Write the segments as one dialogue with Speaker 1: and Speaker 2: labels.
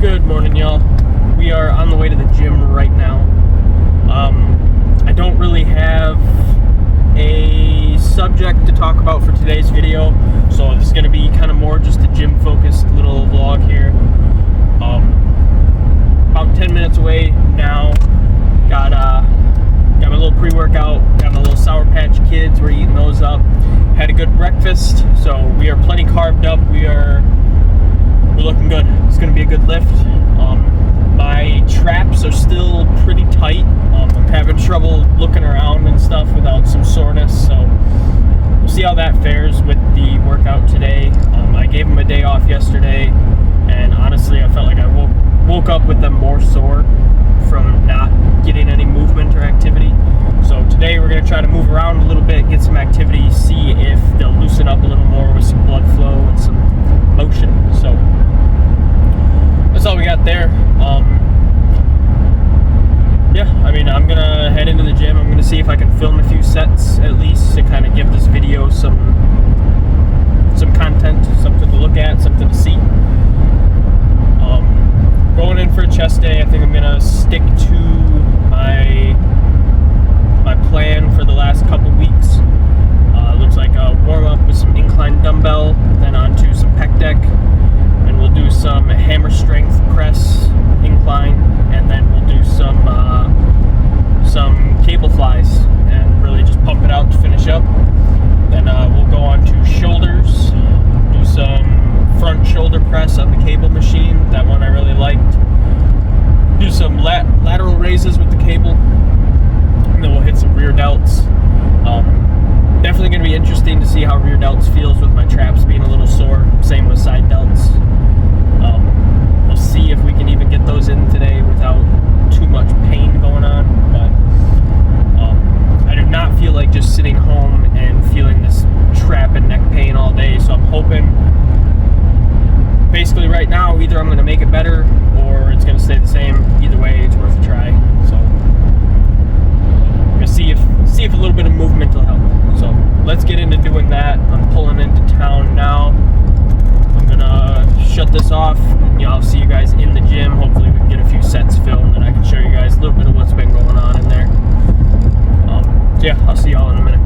Speaker 1: Good morning, y'all. We are on the way to the gym right now. I don't really have a subject to talk about for today's video, so this is going to be kind of more just a gym-focused little vlog here. About 10 minutes away now. Got my little pre-workout, got my little Sour Patch Kids. We're eating those up. Had a good breakfast, so we are plenty carved up. We're looking good. It's going to be a good lift. My traps are still pretty tight. I'm having trouble looking around and stuff without some soreness, so we'll see how that fares with the workout today. I gave them a day off yesterday, and honestly, I felt like I woke up with them more sore from not getting any movement or activity. So today we're going to try to move around a little bit, get some activity, see if they'll loosen up a little more with some blood flow and some motion. So that's all we got there. I'm gonna head into the gym. I'm gonna see if I can film a few sets at least to kind of give this video some content, something to look at, something to see. Going in for a chest day, I think I'm gonna stick to my plan for the last couple weeks. Looks like a warm up with some incline dumbbell, then onto some pec deck, and we'll do some hammer strength press incline, and then we'll do some cable flies and really just pump it out to finish up. Then we'll go on to shoulders, do some front shoulder press on the cable machine. That one I really liked. Do some lateral raises with the cable, and then we'll hit some rear delts. Definitely going to be interesting to see how rear delts feels with my traps being a little sore. Same with side delts. We'll see if we can even get those in today without too much pain going on. But I do not feel like just sitting home and feeling this trap and neck pain all day. So I'm hoping, basically right now, either I'm going to make it better or it's going to stay the same. Either way, it's worth a try. So I'm going to see if a little bit of movement will help. So let's get into doing that. I'm pulling into town now. I'm gonna shut this off, and I'll see you guys in the gym. Hopefully we can get a few sets filmed and I can show you guys a little bit of what's been going on in there. So yeah, I'll see y'all in a minute.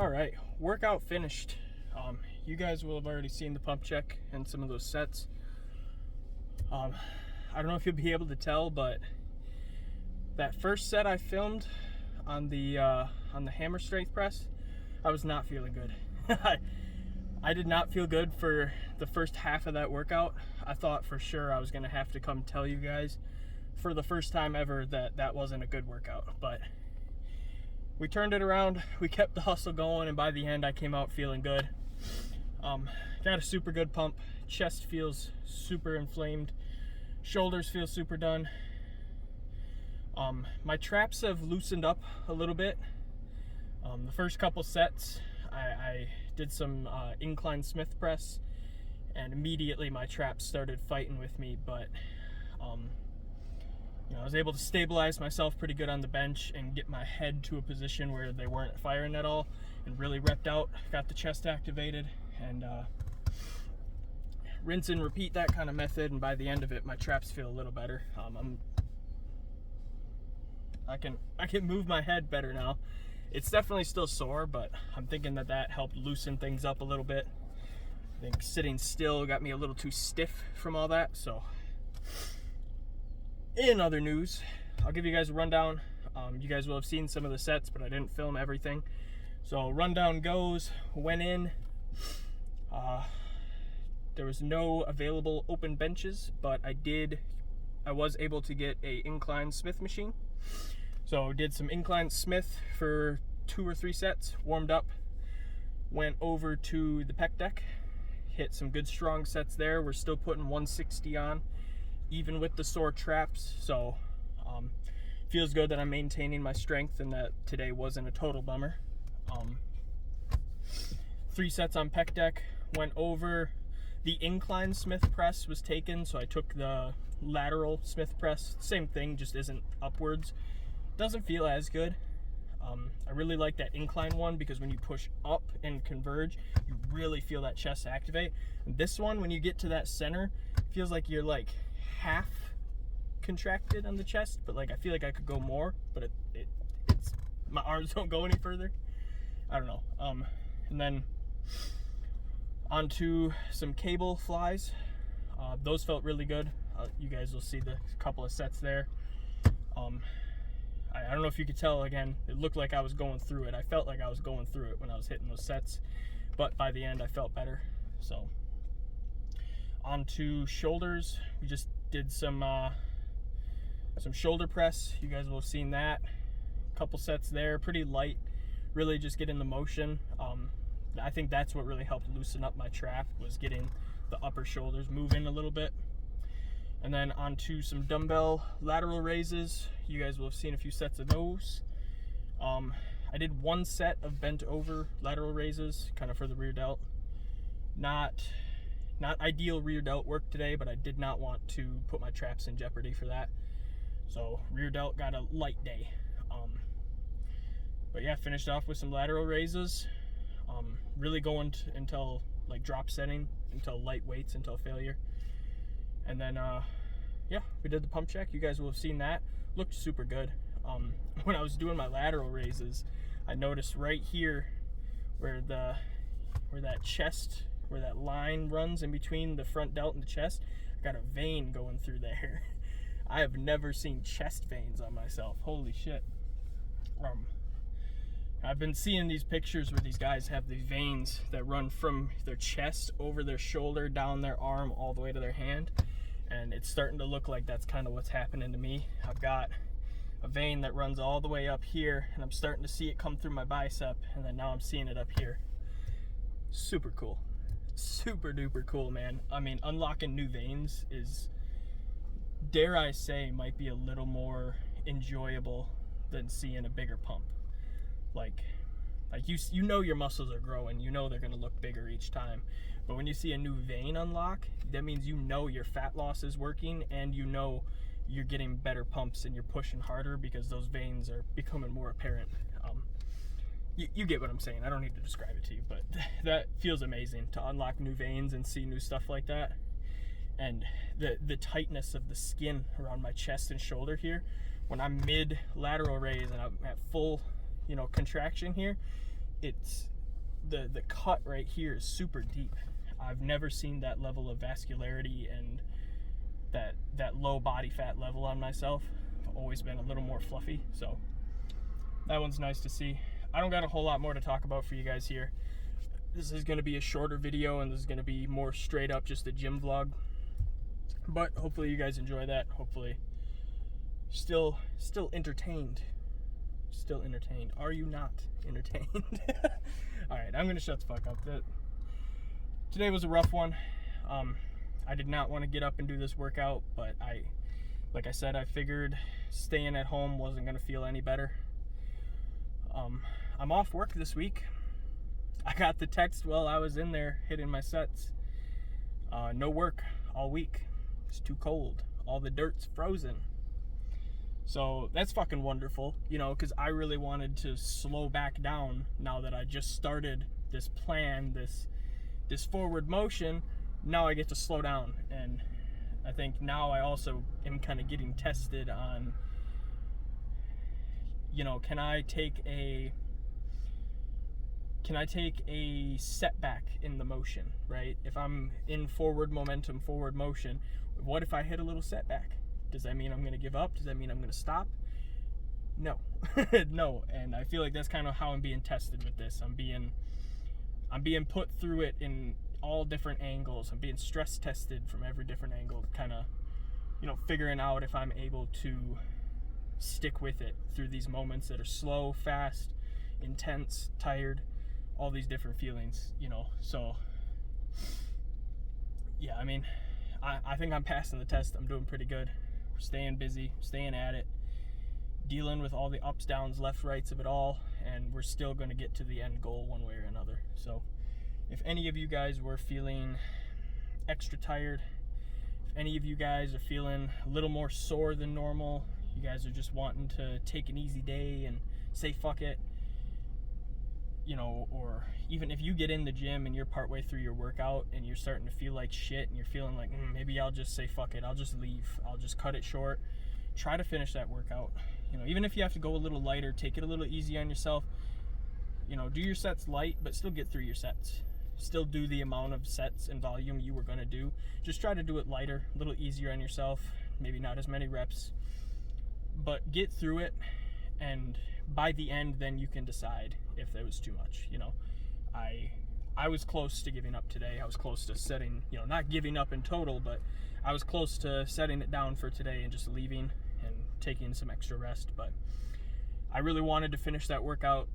Speaker 1: All right, workout finished. You guys will have already seen the pump check and some of those sets. I don't know if you'll be able to tell, but that first set I filmed on the hammer strength press, I was not feeling good. I did not feel good for the first half of that workout. I thought for sure I was gonna have to come tell you guys for the first time ever that that wasn't a good workout, but we turned it around, we kept the hustle going, and by the end I came out feeling good. Got a super good pump. Chest feels super inflamed. Shoulders feel super done. My traps have loosened up a little bit. The first couple sets, I did some incline Smith press, and immediately my traps started fighting with me, but you know, I was able to stabilize myself pretty good on the bench and get my head to a position where they weren't firing at all, and really repped out, got the chest activated, and rinse and repeat that kind of method, and by the end of it my traps feel a little better. I can move my head better now. It's definitely still sore, but I'm thinking that that helped loosen things up a little bit. I think sitting still got me a little too stiff from all that. So in other news, I'll give you guys a rundown. You guys will have seen some of the sets, but I didn't film everything. So rundown goes, went in. There was no available open benches, but I was able to get a incline Smith machine. So did some incline Smith for 2 or 3 sets, warmed up, went over to the pec deck, hit some good strong sets there. We're still putting 160 on, even with the sore traps. So feels good that I'm maintaining my strength and that today wasn't a total bummer. 3 sets on pec deck, went over. The incline Smith press was taken, so I took the lateral Smith press. Same thing, just isn't upwards. Doesn't feel as good. I really like that incline one because when you push up and converge, you really feel that chest activate. And this one, when you get to that center, it feels like you're like half contracted on the chest, but like I feel like I could go more, but it's my arms don't go any further. I don't know. And then onto some cable flies. Those felt really good. You guys will see the couple of sets there. I don't know if you could tell, again, it looked like I was going through it. I felt like I was going through it when I was hitting those sets, but by the end I felt better. So onto shoulders, we just did some shoulder press. You guys will have seen that. A couple sets there, pretty light, really just getting the motion. I think that's what really helped loosen up my trap, was getting the upper shoulders moving a little bit. And then onto some dumbbell lateral raises. You guys will have seen a few sets of those. I did 1 set of bent over lateral raises, kind of for the rear delt. Not ideal rear delt work today, but I did not want to put my traps in jeopardy for that. So rear delt got a light day. But yeah, finished off with some lateral raises. Really going until like drop setting, until light weights, until failure. And then yeah, we did the pump check. You guys will have seen that. Looked super good. When I was doing my lateral raises, I noticed right here where that line runs in between the front delt and the chest, I got a vein going through there. I have never seen chest veins on myself. Holy shit. I've been seeing these pictures where these guys have these veins that run from their chest over their shoulder, down their arm, all the way to their hand. And it's starting to look like that's kind of what's happening to me. I've got a vein that runs all the way up here, and I'm starting to see it come through my bicep, and then now I'm seeing it up here. Super cool. Super duper cool, man. I mean, unlocking new veins is, dare I say, might be a little more enjoyable than seeing a bigger pump. Like you know your muscles are growing, you know they're gonna look bigger each time. But when you see a new vein unlock, that means you know your fat loss is working, and you know you're getting better pumps and you're pushing harder because those veins are becoming more apparent. You get what I'm saying. I don't need to describe it to you, but that feels amazing to unlock new veins and see new stuff like that. And the tightness of the skin around my chest and shoulder here, when I'm mid lateral raise and I'm at full, contraction here, it's the cut right here is super deep. I've never seen that level of vascularity and that low body fat level on myself. I've always been a little more fluffy, so that one's nice to see. I don't got a whole lot more to talk about for you guys here. This is going to be a shorter video, and this is going to be more straight up just a gym vlog, but hopefully you guys enjoy that. Hopefully still entertained. Still entertained. Are you not entertained? All right, I'm going to shut the fuck up. Today was a rough one. I did not want to get up and do this workout, but like I said, I figured staying at home wasn't going to feel any better. I'm off work this week. I got the text while I was in there hitting my sets. No work all week. It's too cold. All the dirt's frozen. So that's fucking wonderful, you know, because I really wanted to slow back down now that I just started this plan, this forward motion. Now I get to slow down, and I think now I also am kind of getting tested on, you know, can I take a setback in the motion, right? If I'm in forward momentum, forward motion, what if I hit a little setback? Does that mean I'm going to give up? Does that mean I'm going to stop? No. No, and I feel like that's kind of how I'm being tested with this. I'm being put through it in all different angles. I'm being stress tested from every different angle, kind of, you know, figuring out if I'm able to stick with it through these moments that are slow, fast, intense, tired, all these different feelings, you know. So yeah, I mean, I think I'm passing the test. I'm doing pretty good. We're staying busy, staying at it, dealing with all the ups, downs, left, rights of it all, and we're still going to get to the end goal one way or another. So if any of you guys were feeling extra tired, if any of you guys are feeling a little more sore than normal, you guys are just wanting to take an easy day and say fuck it, you know, or even if you get in the gym and you're partway through your workout and you're starting to feel like shit and you're feeling like maybe I'll just say fuck it, I'll just leave, I'll just cut it short, try to finish that workout. You know, even if you have to go a little lighter, take it a little easy on yourself. You know, do your sets light, but still get through your sets. Still do the amount of sets and volume you were going to do. Just try to do it lighter, a little easier on yourself, maybe not as many reps, but get through it, and by the end then you can decide if that was too much. You know, I was close to giving up today. I was close to setting, you know, not giving up in total, but I was close to setting it down for today and just leaving and taking some extra rest. But I really wanted to finish that workout.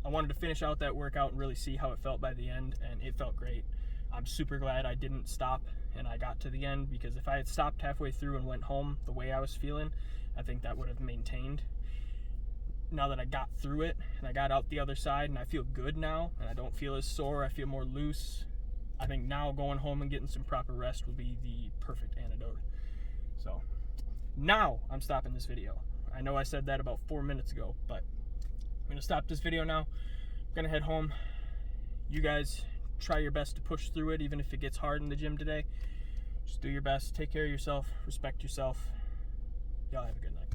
Speaker 1: I wanted to finish out that workout and really see how it felt by the end, and it felt great. I'm super glad I didn't stop and I got to the end, because if I had stopped halfway through and went home the way I was feeling, I think that would have maintained. Now that I got through it and I got out the other side and I feel good now and I don't feel as sore, I feel more loose, I think now going home and getting some proper rest will be the perfect antidote. So now I'm stopping this video. I know I said that about 4 minutes ago, but I'm going to stop this video now. I'm going to head home. You guys try your best to push through it, even if it gets hard in the gym today. Just do your best. Take care of yourself. Respect yourself. Y'all have a good night.